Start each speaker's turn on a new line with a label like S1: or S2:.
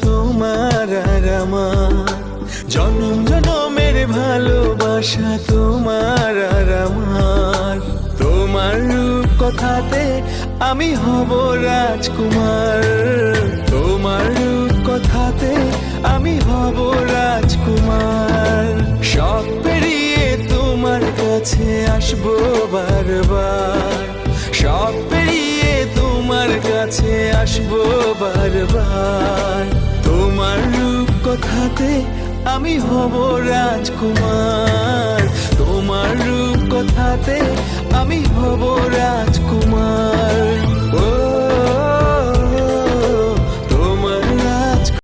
S1: তোমার আর আমার, জনম জনমের ভালোবাসা তোমার আর আমার। তোমার রূপ কথাতে আমি হব রাজকুমার, তোমার রূপ কথাতে আমি হব রাজকুমার। সব পেরিয়ে তোমার কাছে আসবো বারবার, সব পেরিয়ে তোমার কাছে আসবো বারবার। তোমার রূপ কথাতে আমি হব রাজকুমার, তোমার রূপ কথাতে আমি হব রাজকুমার।